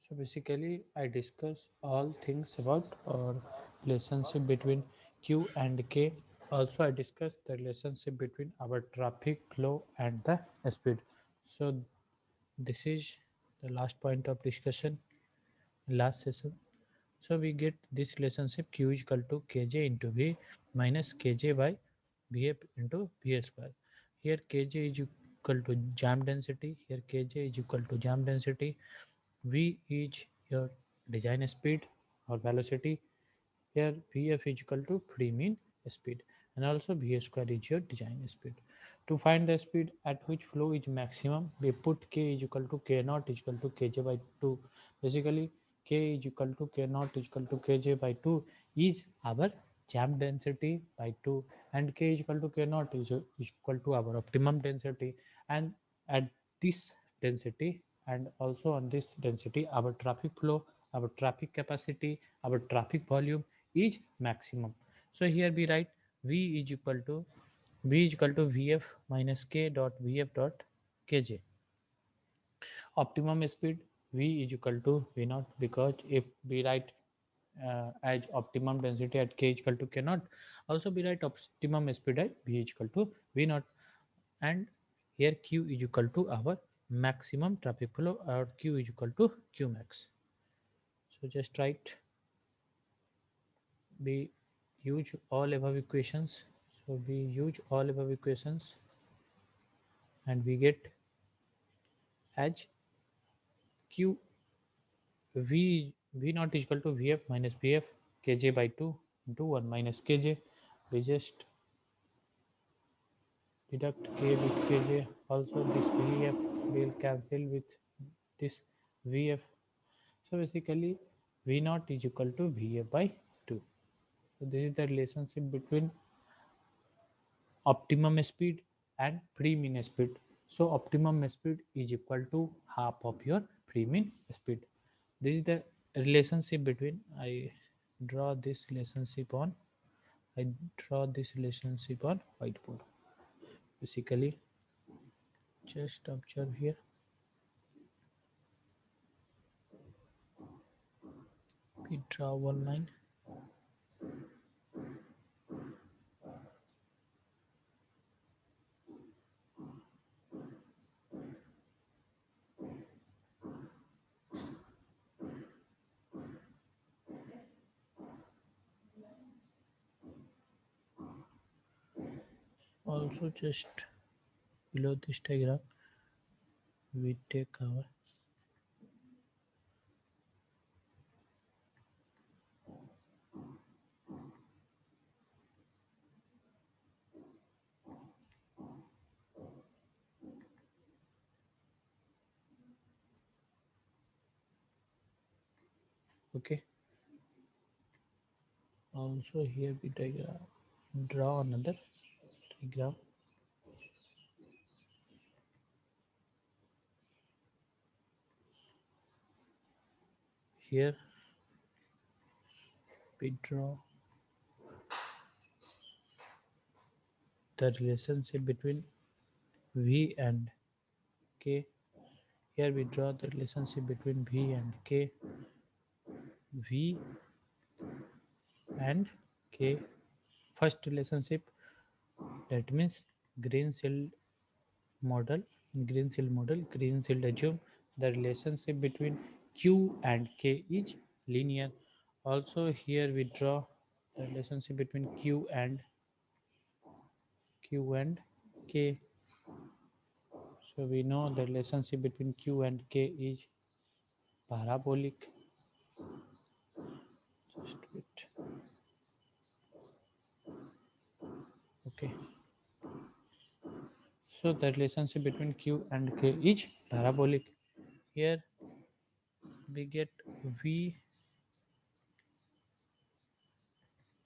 So basically, I discuss all things about our relationship between Q and K. Also, I discuss the relationship between our traffic flow and the speed. So this is the last point of discussion, last session. So we get this relationship Q is equal to Kj into V minus Kj by Vf into V square. Here Kj is equal to jam density. Here Kj is equal to jam density. V is your design speed or velocity. Here Vf is equal to free mean speed, and also V square is your design speed. To find the speed at which flow is maximum, we put K is equal to K naught is equal to Kj by 2. Basically, K is equal to K naught is equal to Kj by 2 is our jam density by 2, and K is equal to K naught is equal to our optimum density. And at this density and also on this density, our traffic flow, our traffic capacity, our traffic volume is maximum. So here we write V is equal to Vf minus K dot Vf dot Kj. Optimum speed V is equal to V naught, because if we write as optimum density at K is equal to K naught, also we write optimum speed at V is equal to V naught, and here Q is equal to our maximum traffic flow, or Q is equal to Q max. So just write, we use all above equations. So we use all above equations and we get as Q V naught is equal to Vf minus Vf Kj by 2 into 1 minus Kj. We just deduct K with Kj. Also this Vf will cancel with this Vf. So basically V naught is equal to Vf by 2. So this is the relationship between optimum speed and free mean speed. So optimum speed is equal to half of your free mean speed. This is the relationship between, I draw this relationship on whiteboard. Basically, just observe here. We draw one line. Also just below this diagram, we take our okay. Also here we draw another diagram. Here we draw the relationship between V and K. Here we draw the relationship between V and K. V and K. First relationship, that means green shield model. In green shield assume the relationship between Q and K is linear. Also here we draw the relationship between Q and K. So we know the relationship between Q and K is parabolic. Just wait. Okay. So the relationship between Q and K is parabolic. Here we get V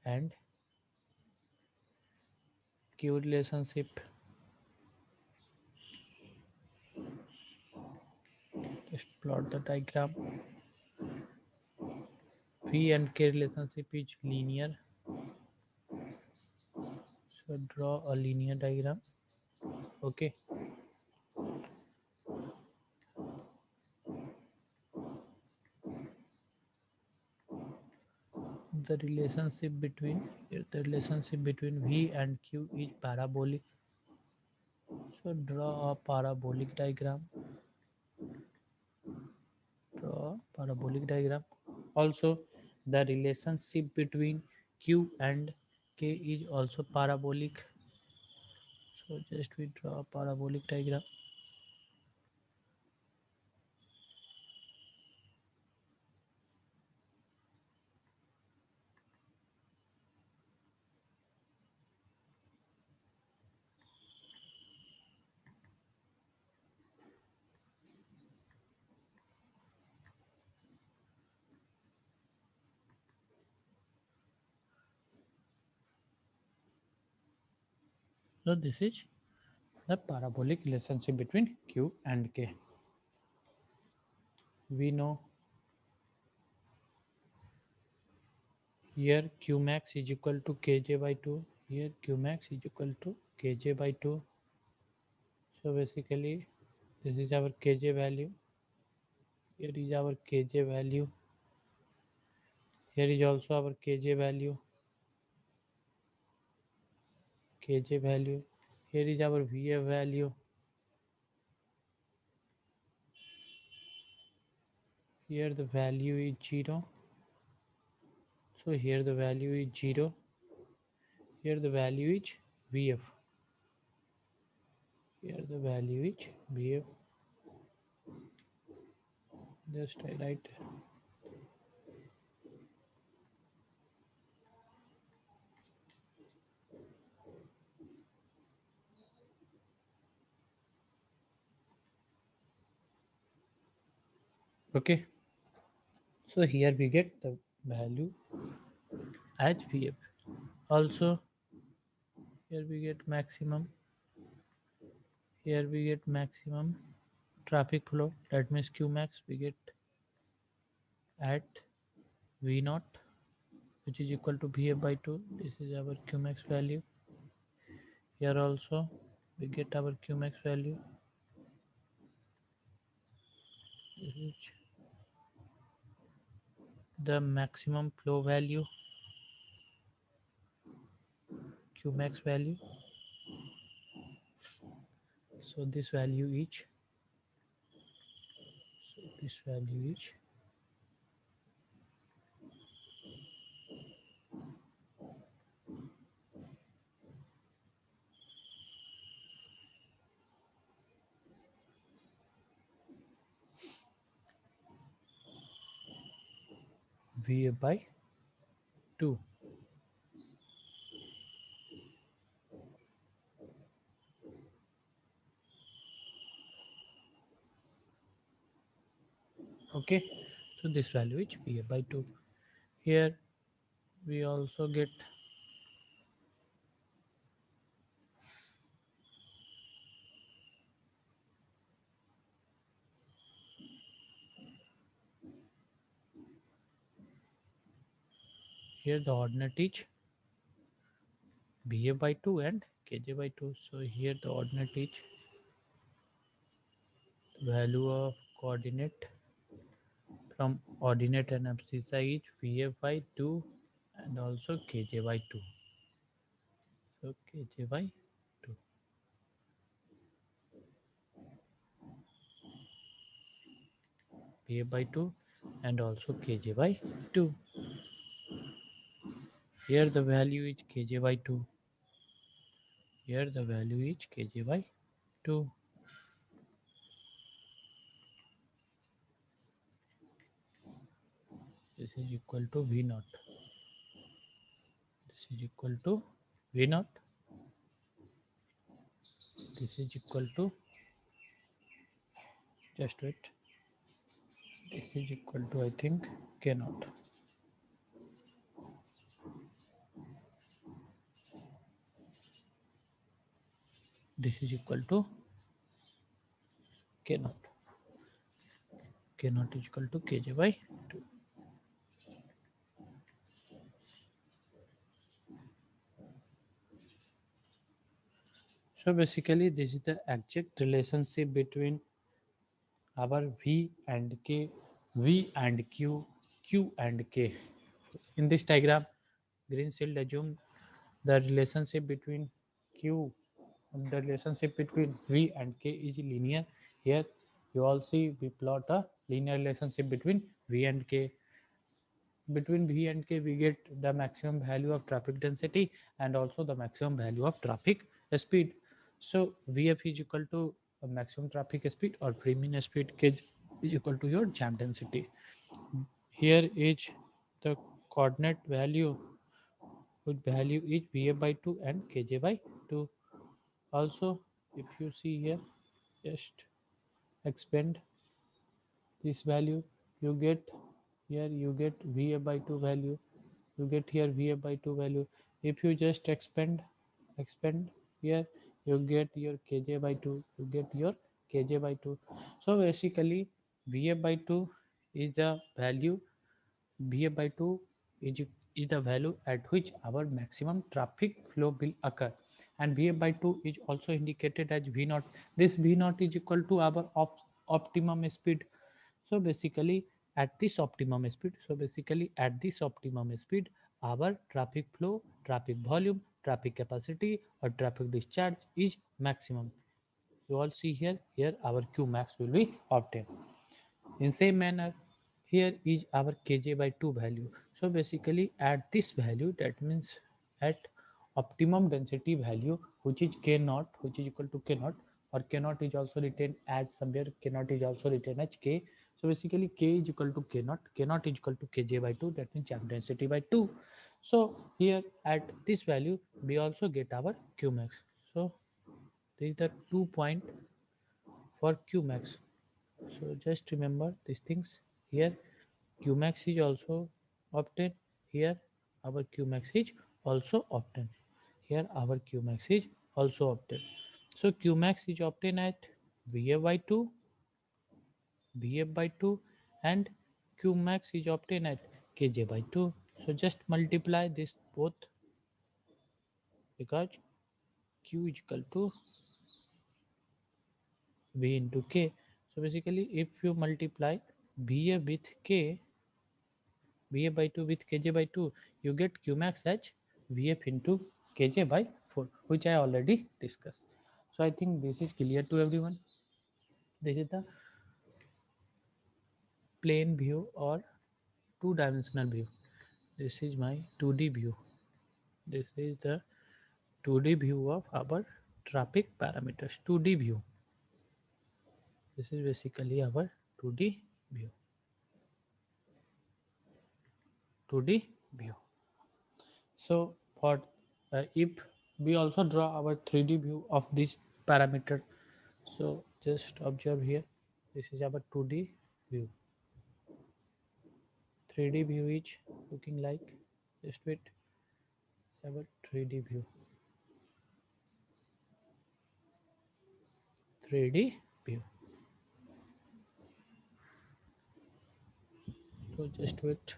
and Q relationship. Just plot the diagram. V and K relationship is linear. So draw a linear diagram. Okay. The relationship between V and Q is parabolic. So draw a parabolic diagram. Draw parabolic diagram. Also, the relationship between Q and K is also parabolic. So just we draw a parabolic diagram. So this is the parabolic relationship between Q and K. We know here Q max is equal to Kj by 2. Here Q max is equal to Kj by 2. So basically this is our Kj value. Here is our Kj value. Here is also our Kj value. Kj value. Here is our Vf value. Here the value is 0. So here the value is 0. Here the value is Vf. Here the value is Vf. Just I write. Okay. So here we get the value as Vf. Also here we get maximum. Here we get maximum traffic flow. That means Q max we get at V naught, which is equal to Vf by 2. This is our Q max value. Here also we get our Q max value. This is the maximum flow value, Q max value. So this value is Vf by 2. Okay, so this value is Vf by 2. Here we also get here the ordinate is Vf by 2 and Kj by 2. So here the ordinate is the value of coordinate from ordinate and abscissa is Vf by 2 and also Kj by 2. So Kj by 2. Vf by 2 and also Kj by 2. Here the value is Kj by 2. Here the value is Kj by 2. This is equal to V naught. This is equal to V naught. This is equal to, just wait, this is equal to I think K naught. This is equal to K naught. K naught is equal to Kj by 2. So basically, this is the exact relationship between our V and K, V and Q, Q and K. In this diagram, Greenfield assume the relationship between Q, the relationship between V and K is linear. Here, you all see we plot a linear relationship between V and K. Between V and K, we get the maximum value of traffic density and also the maximum value of traffic speed. So VF is equal to maximum traffic speed or pre-mean speed, K is equal to your jam density. Here is the coordinate value, with value is VF by 2 and KJ by 2. Also, if you see here, just expand this value, you get here, you get Va by 2 value, you get here Va by 2 value. If you just expand here, you get your Kj by 2, you get your Kj by 2. So basically Va by 2 is the value, Va by 2 is the value at which our maximum traffic flow will occur, and Va by 2 is also indicated as V naught. This V naught is equal to our optimum speed. So basically at this optimum speed, our traffic flow, traffic volume, traffic capacity or traffic discharge is maximum. You all see here, our Q max will be obtained. In same manner, here is our Kj by 2 value. So basically at this value, that means at optimum density value, which is K naught, which is equal to K naught, or K naught is also written as somewhere, K naught is also written as K. So basically K is equal to K naught is equal to Kj by 2, that means jam density by 2. So here at this value, we also get our Q max. So this is the 2 point for Q max. So just remember these things. Here Qmax is also obtained. Here our Qmax is also obtained. Here our Qmax is also obtained. So Qmax is obtained at VF by 2, VF by 2, and Qmax is obtained at Kj by 2. So just multiply this both, because Q is equal to V into K. So basically if you multiply VF with K, VF by 2 with Kj by 2, you get Qmax as VF into Kj by 4, which I already discussed. So I think this is clear to everyone. This is the plane view or two-dimensional view. This is my 2D view. This is the 2D view of our traffic parameters. 2D view. This is basically our 2D view. 2D view. So for if we also draw our 3D view of this parameter, so just observe here, this is our 2D view. 3D view is looking like, just wait, it's our 3D view. 3D view. So just wait.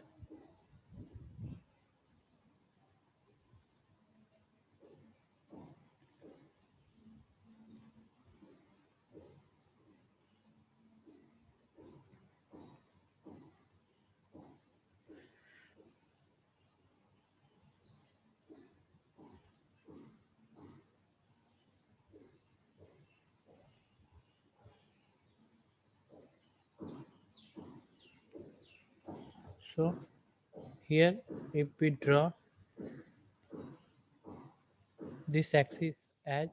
So here if we draw this axis as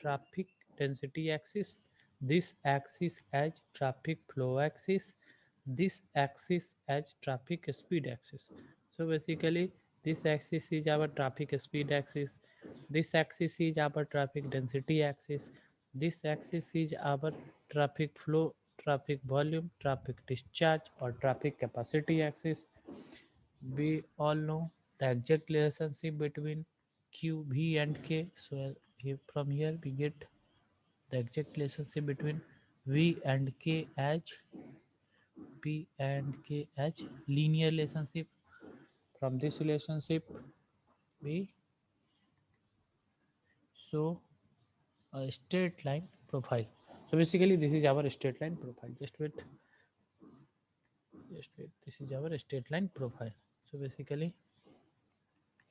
traffic density axis, this axis as traffic flow axis, this axis as traffic speed axis. So basically this axis is our traffic speed axis, this axis is our traffic density axis, this axis is our traffic flow, traffic volume, traffic discharge or traffic capacity axis. We all know the exact relationship between Q, V and K. So from here we get the exact relationship between V and K as P and K as linear relationship. From this relationship, we show a straight line profile. So basically, this is our straight line profile. Just wait, just wait. This is our straight line profile. So basically,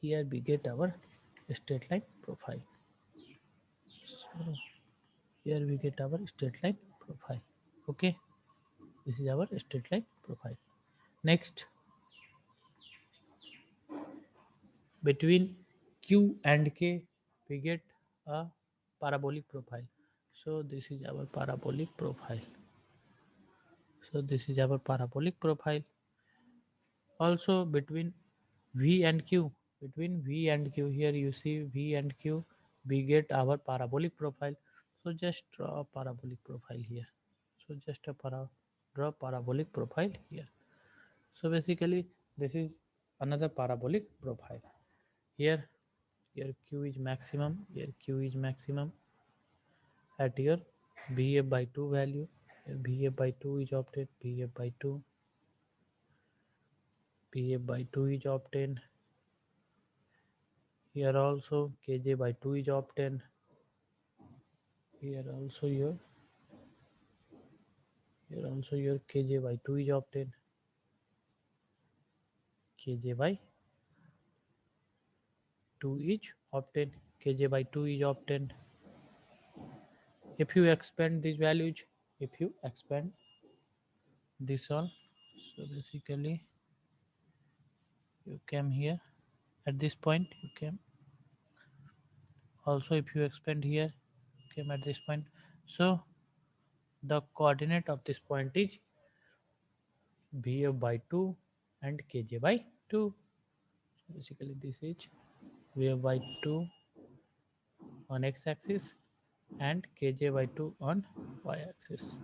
here we get our straight line profile. So here we get our straight line profile. Okay, this is our straight line profile. Next, between Q and K, we get a parabolic profile. So this is our parabolic profile. So this is our parabolic profile. Also between V and Q, between V and Q, here you see V and Q, we get our parabolic profile. So just draw a parabolic profile here. So just a draw parabolic profile here. So basically this is another parabolic profile. Here, here Q is maximum, here Q is maximum at your BF by 2 value. Here BF by 2 is obtained, BF by 2, BF by 2 is obtained. Here also Kj by 2 is obtained. Here also your Kj by 2 is obtained. Kj by 2 is obtained. Kj by 2 is obtained. If you expand these values, if you expand this all, so basically you came here at this point, you came also if you expand here, you came at this point. So the coordinate of this point is Bf by 2 and Kj by 2. So basically this is Vf by 2 on x-axis and Kj by 2 on y-axis.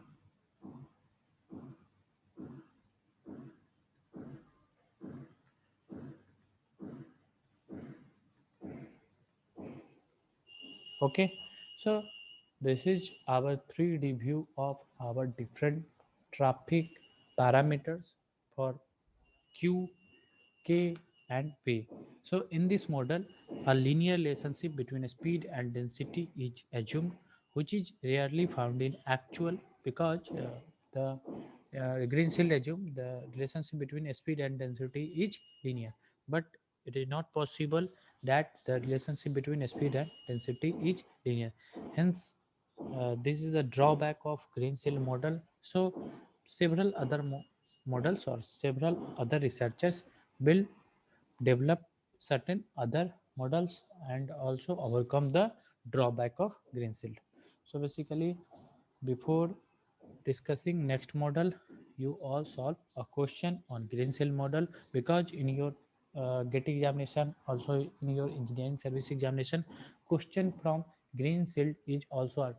Okay, so this is our 3D view of our different traffic parameters for Q, K and P. So in this model, a linear relationship between speed and density is assumed, which is rarely found in actual because the Greenfield assume the relationship between speed and density is linear, but it is not possible that the relationship between speed and density is linear. Hence, this is the drawback of Greenfield model. So, several other models or several other researchers will develop certain other models and also overcome the drawback of Greenfield. So, basically, before discussing next model, you all solve a question on green cell model because in your get examination, also in your engineering service examination, question from green cell is also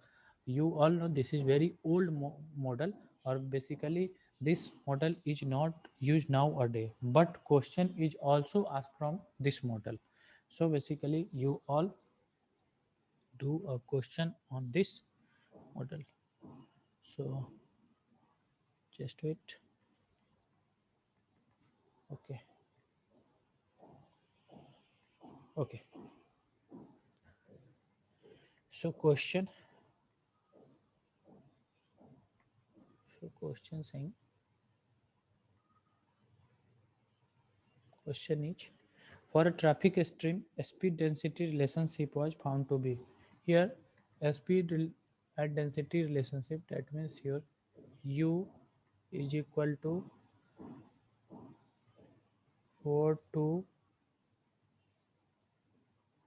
you all know this is very old model, or basically this model is not used nowadays, but question is also asked from this model. So basically you all do a question on this model. So just wait. Okay. Okay. So question saying, question is, for a traffic stream, a speed density relationship was found to be here a and density relationship. That means here U is equal to 4 to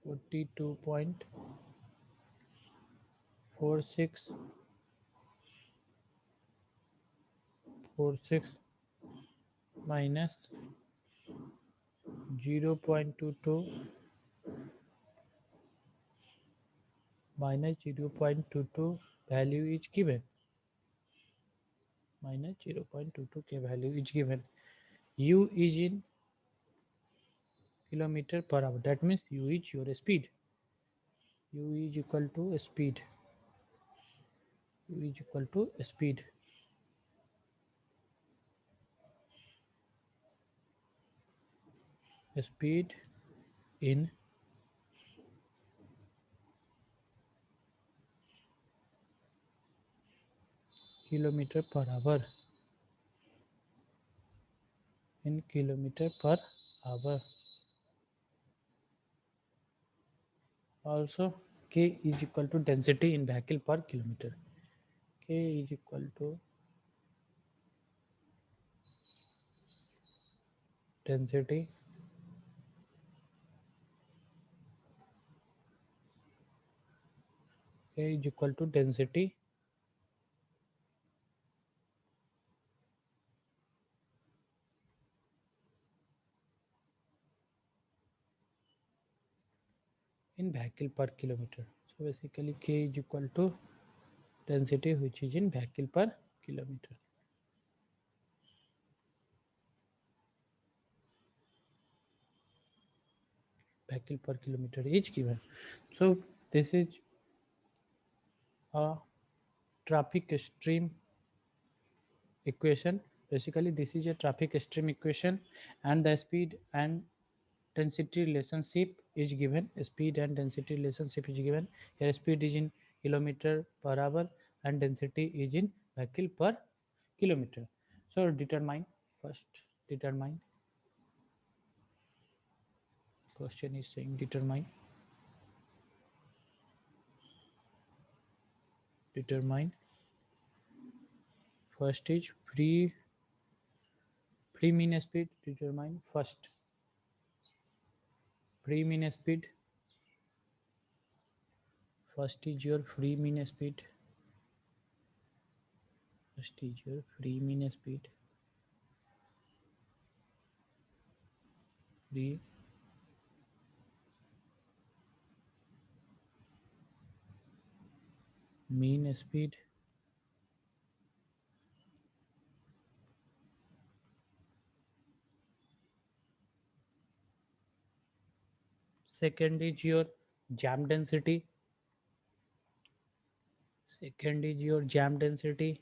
42.46 minus 0.22 minus 0.22 value is given, minus 0.22 k value is given. U is in kilometer per hour. That means U is your speed. U is equal to speed. U is equal to speed. speed in kilometer per hour, in kilometer per hour. Also, k is equal to density in vehicle per kilometer. K is equal to density k is equal to density in vehicle per kilometer. So basically k is equal to density which is in vehicle per kilometer. Vehicle per kilometer is given. So this is a traffic stream equation. Basically this is a traffic stream equation, and the speed and density relationship is given. Speed and density relationship is given. Here speed is in kilometer per hour and density is in vehicle per kilometer. So determine, first determine, question is saying determine. First is free mean speed. Determine first free mean speed. First is your free mean speed. First is your free mean speed. Free mean speed. Second is your jam density. Second is your jam density.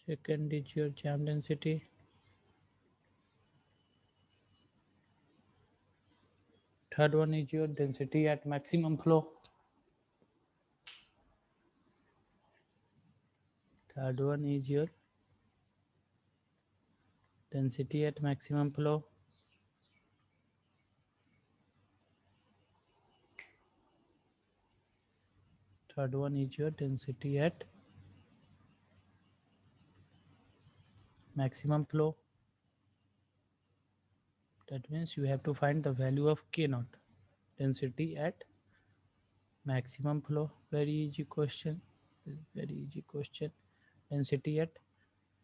Second is your jam density. Third one is your density at maximum flow. Third one is your density at maximum flow. Third one is your density at maximum flow. That means you have to find the value of k naught. Density at maximum flow. Very easy question. Very easy question. Density at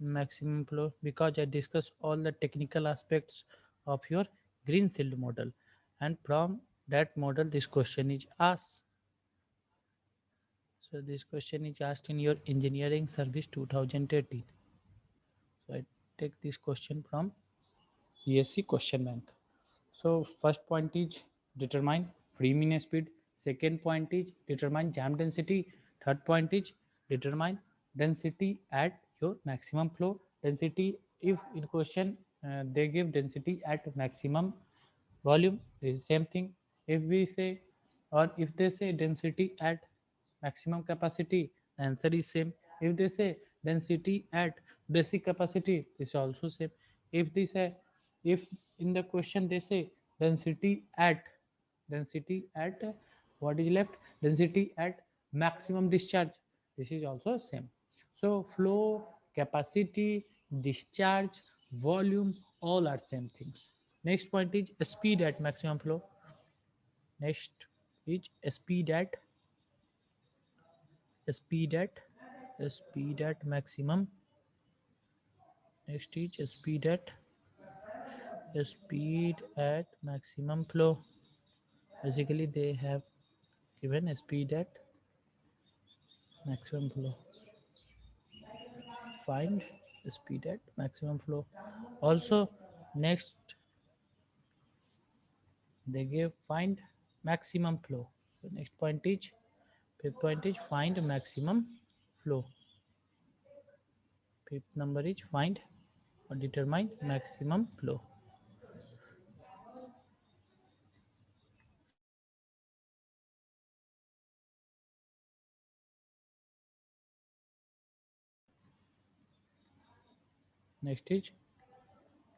maximum flow, because I discussed all the technical aspects of your Greenfield model, and from that model this question is asked. So this question is asked in your engineering service 2018. So I take this question from ESC question bank. So first point is determine free mean speed. Second point is determine jam density. Third point is determine density at your maximum flow. Density, if in question they give density at maximum volume, this is same thing. If we say, or if they say density at maximum capacity, the answer is same. If they say density at basic capacity, this is also same. If they say, if in the question they say density at what is left, density at maximum discharge, this is also same. So flow, capacity, discharge, volume, all are same things. Next point is speed at maximum flow. Next is speed at speed at maximum. Next is speed at maximum flow. Basically they have given speed at maximum flow. Find speed at maximum flow. Also Next, they give find maximum flow. So next point is, fifth point is find maximum flow. Fifth number is find or determine maximum flow. Next is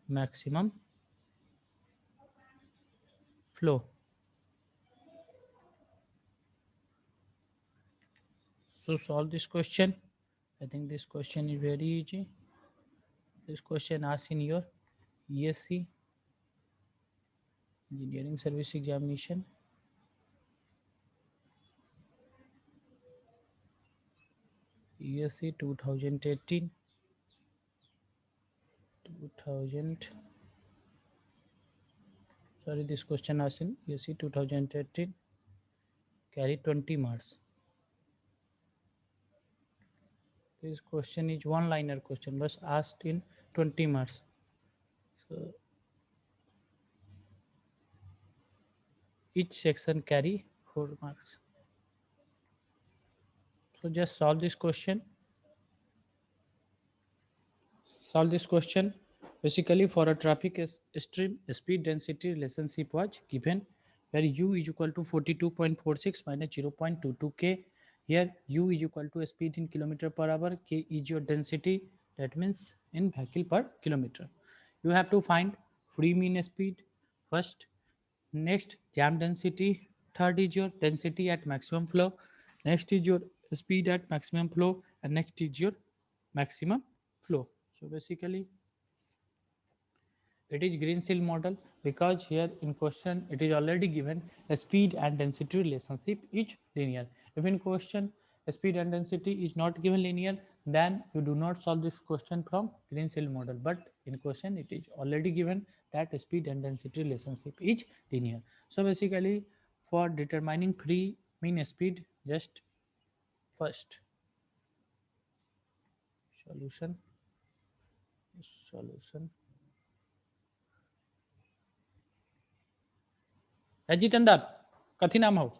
maximum flow. So solve this question. I think this question is very easy. This question asked in your ESC Engineering Service Examination. ESC 2018. 2000. Sorry, this question asked in ESC 2018. Carry 20 marks. This question is one-liner question, was asked in 20 marks. So each section carry 4 marks. So just solve this question. Solve this question. Basically, for a traffic stream, speed density relationship was given where u is equal to 42.46 minus 0.22 k. Here u is equal to speed in kilometer per hour, k is your density, that means in vehicle per kilometer. You have to find free mean speed first, next jam density, third is your density at maximum flow, next is your speed at maximum flow, and next is your maximum flow. So basically it is Greensill model because here in question it is already given a speed and density relationship is linear. If in question speed and density is not given linear, then you do not solve this question from Greensill model. But in question it is already given that speed and density relationship is linear. So basically for determining free mean speed, just first solution solution Ajit अंदर कथी नाम हो.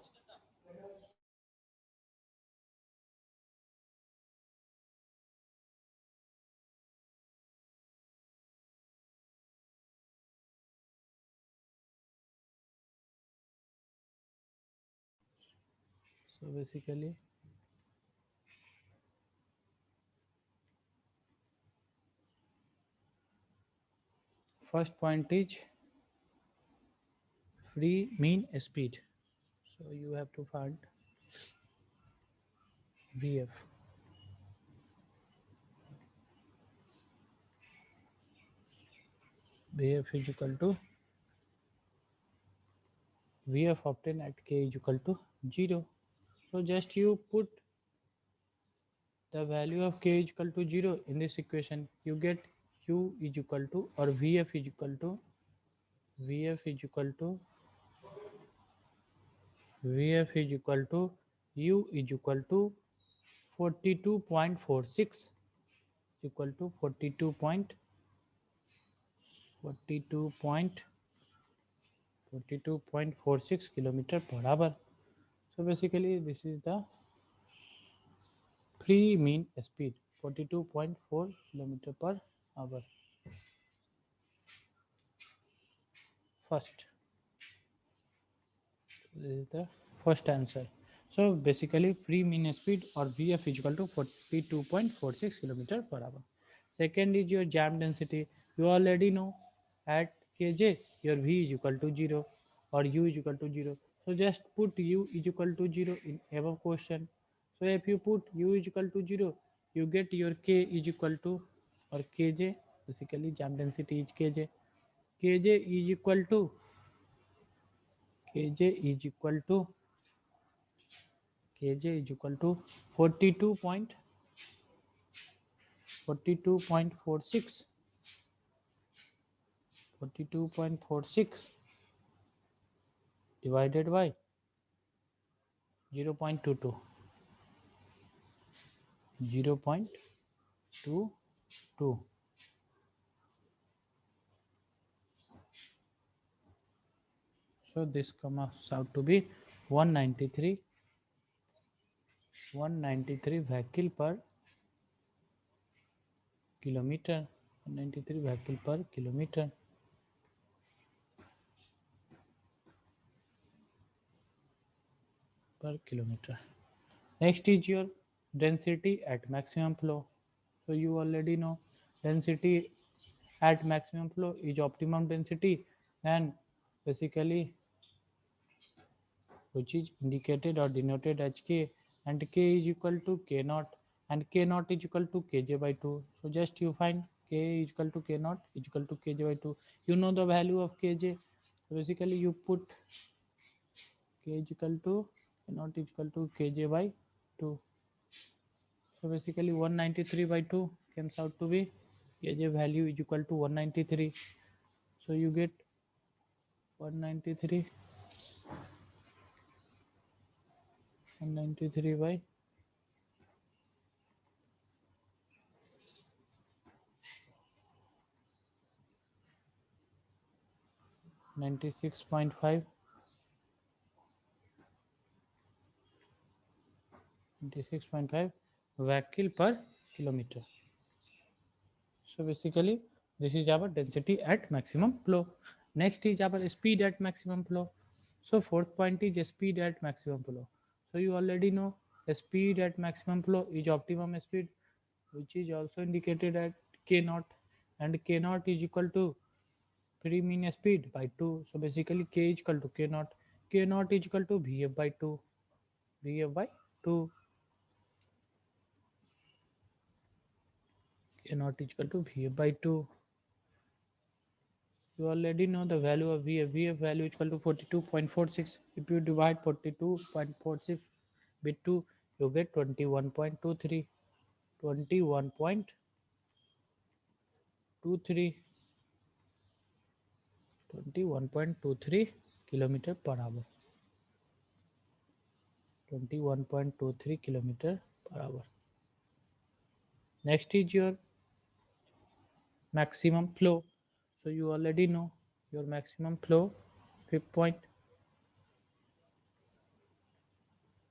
So basically first point is free mean speed. So you have to find VF. VF is equal to VF obtained at k is equal to 0. So just you put the value of k is equal to 0 in this equation. You get U is equal to or VF is equal to VF is equal to VF is equal to U is equal to 42.46 equal to 42.46 kilometer per hour. So basically this is the free mean speed 42.4 kilometer per hour. First, this is the first answer. So basically free mean speed or VF is equal to 42.46 kilometer per hour. Second is your jam density. You already know at kj your V is equal to 0 or U is equal to 0. So just put U is equal to 0 in above question. So if you put U is equal to 0, you get your K is equal to or kj, basically jam density is kj. Kj is equal to kj is equal to kj is equal to 42.46 divided by 0.22 0.22 So this comes out to be 193 vehicle per kilometer. 193 vehicle per kilometer. Per kilometer. Next is your density at maximum flow. So you already know density at maximum flow is optimum density, and basically which is indicated or denoted as K, and K is equal to K naught, and K naught is equal to Kj by 2. So just you find K is equal to K naught is equal to Kj by 2. You know the value of Kj. So basically you put K is equal to K naught is equal to Kj by 2. So basically 193 by 2 comes out to be Kj value is equal to 193. So you get 193 193 by 96.5 96.5 vehicle per kilometer. So basically this is our density at maximum flow. Next is our speed at maximum flow. So fourth point is speed at maximum flow. So you already know speed at maximum flow is optimum speed, which is also indicated at k naught, and k naught is equal to free mean speed by 2. So basically k is equal to k naught. K naught is equal to vf by 2. Vf by 2. K naught is equal to vf by 2. You already know the value of vf. Vf value is equal to 42.46. If you divide 42.46 with 2, you get 21.23. 21.23. 21.23 kilometer per hour. 21.23 kilometer per hour. Next is your maximum flow. So you already know your maximum flow. Fifth point.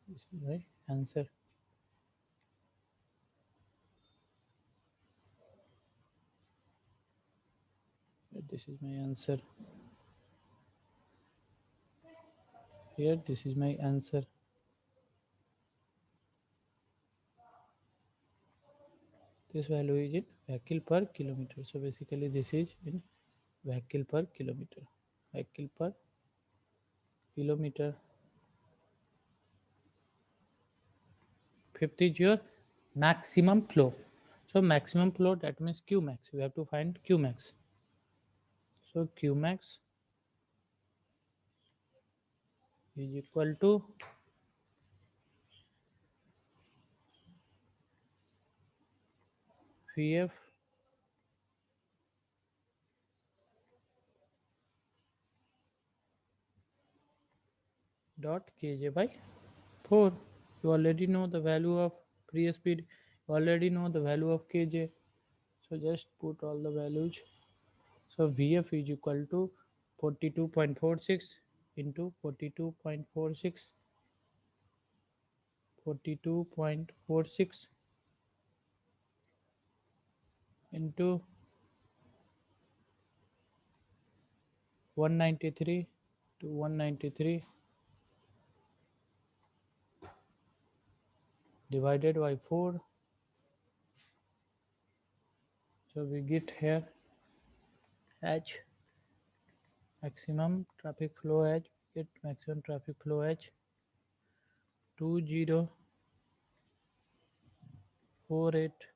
This is my answer. This is my answer. Here, this is my answer. This value is in vehicle per kilometer. So basically, this is in vehicle per kilometer. Vehicle per kilometer. Fifth is your maximum flow. So maximum flow, that means Q max. We have to find Q max. So Q max is equal to Vf dot Kj by 4. You already know the value of free speed. You already know the value of Kj. So just put all the values. So Vf is equal to 42.46 into 42.46 42.46 into 193 to 193 divided by 4. So we get here H maximum traffic flow H, get maximum traffic flow H 2048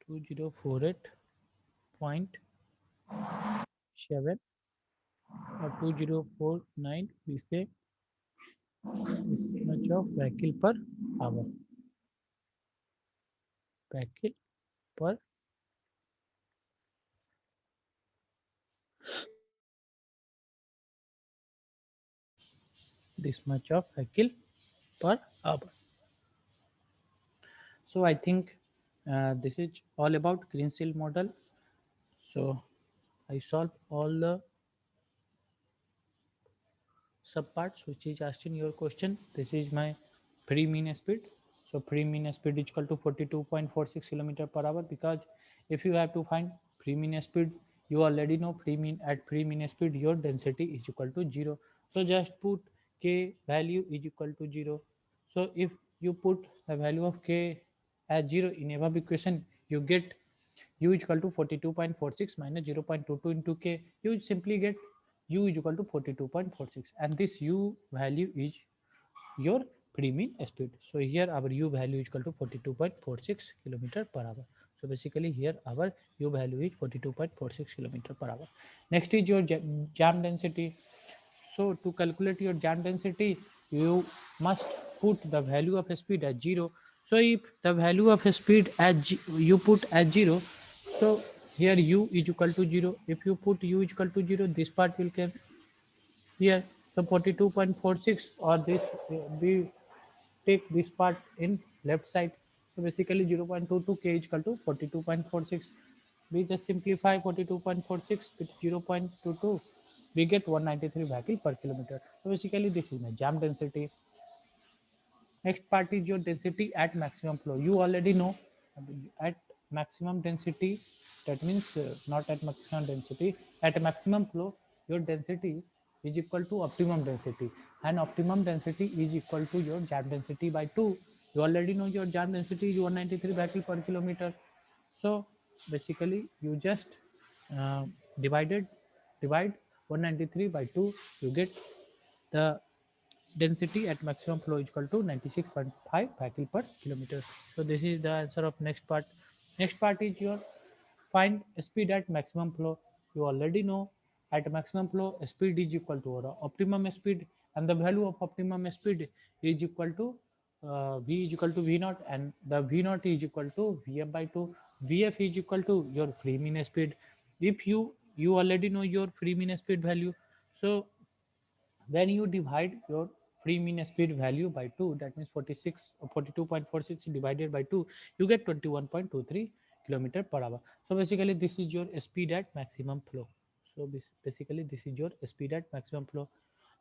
2048.7 or 2049, we say this much of vehicle per hour. Vehicle per this much of vehicle per hour. So I think this is all about green seal model. So I solved all the subparts which is asked in your question. This is my free mean speed. So free mean speed is equal to 42.46 kilometer per hour, because if you have to find free mean speed, you already know free mean at free mean speed your density is equal to 0. So just put k value is equal to 0. So if you put the value of k as 0 in above equation, you get u is equal to 42.46 minus 0.22 into k. You simply get u is equal to 42.46, and this u value is your free mean speed. So here our u value is equal to 42.46 kilometer per hour. So basically here our u value is 42.46 kilometer per hour. Next is your jam density. So to calculate your jam density, you must put the value of speed as 0. So if the value of speed as you put as 0, so here u is equal to 0. If you put u is equal to 0, this part will come here. So 42.46, or this we take this part in left side. So basically 0.22 k is equal to 42.46. We just simplify 42.46 with 0.22. We get 193 vehicle per kilometer. So basically this is my jam density. Next part is your density at maximum flow. You already know at maximum density, that means not at maximum density, at maximum flow, your density is equal to optimum density, and optimum density is equal to your jam density by 2. You already know your jam density is 193 vehicle per kilometer. So basically you just uh, divided divide 193 by 2, you get the density at maximum flow is equal to 96.5 vehicle per kilometer. So this is the answer of next part. Next part is your find speed at maximum flow. You already know at maximum flow speed is equal to our optimum speed, and the value of optimum speed is equal to v is equal to v naught, and the v naught is equal to vf by 2. Vf is equal to your free mean speed. If you already know your free mean speed value, so when you divide your free mean speed value by 2, that means 46 or 42.46 divided by 2, you get 21.23 kilometer per hour. So basically this is your speed at maximum flow. So basically this is your speed at maximum flow.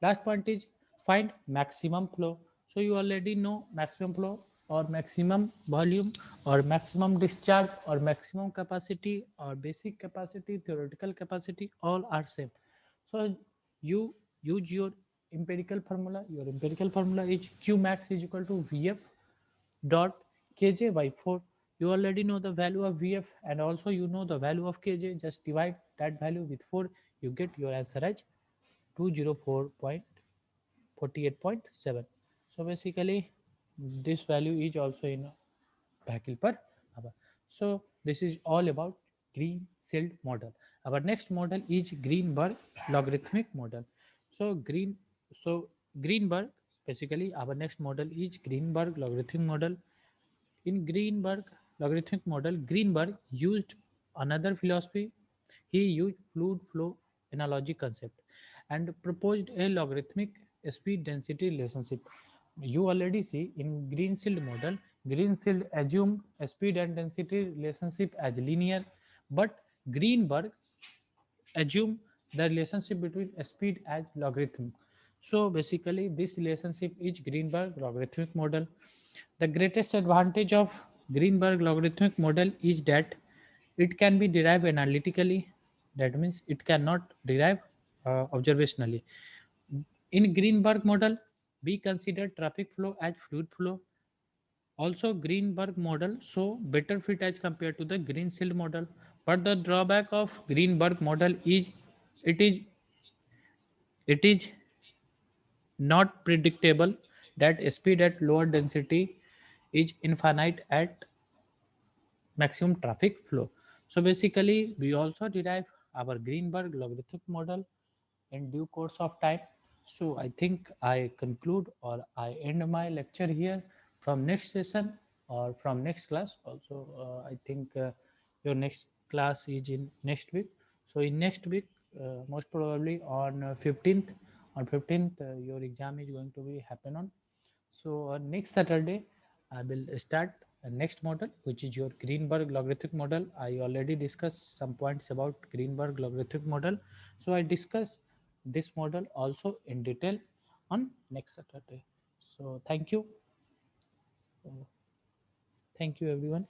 Last point is find maximum flow. So you already know maximum flow or maximum volume or maximum discharge or maximum capacity or basic capacity, theoretical capacity, all are same. So you use your empirical formula. Your empirical formula is q max is equal to vf dot kj by 4. You already know the value of vf, and also you know the value of kj. Just divide that value with 4, you get your answer as 204.48.7. So basically this value is also in vehicle per hour. So this is all about Green-Sild model. Our next model is Greenberg logarithmic model. So Greenberg, basically our next model is Greenberg logarithmic model. In Greenberg logarithmic model, Greenberg used another philosophy. He used fluid flow analogy concept and proposed a logarithmic speed density relationship. You already see in Greenfield model, Greenfield assumed a speed and density relationship as linear, but Greenberg assume the relationship between speed as logarithm. So basically this relationship is Greenberg logarithmic model. The greatest advantage of Greenberg logarithmic model is that it can be derived analytically. That means it cannot derive observationally. In Greenberg model, we consider traffic flow as fluid flow. Also, Greenberg model show better fit as compared to the Greenfield model. But the drawback of Greenberg model is it is it is not predictable, that speed at lower density is infinite at maximum traffic flow. So basically, we also derive our Greenberg logarithmic model in due course of time. So I think I conclude or I end my lecture here. From next session or from next class, also I think your next class is in next week. So in next week, most probably on 15th, your exam is going to be happen on. So next Saturday, I will start the next model, which is your Greenberg logarithmic model. I already discussed some points about Greenberg logarithmic model. So I discuss this model also in detail on next Saturday. So thank you. So, thank you everyone.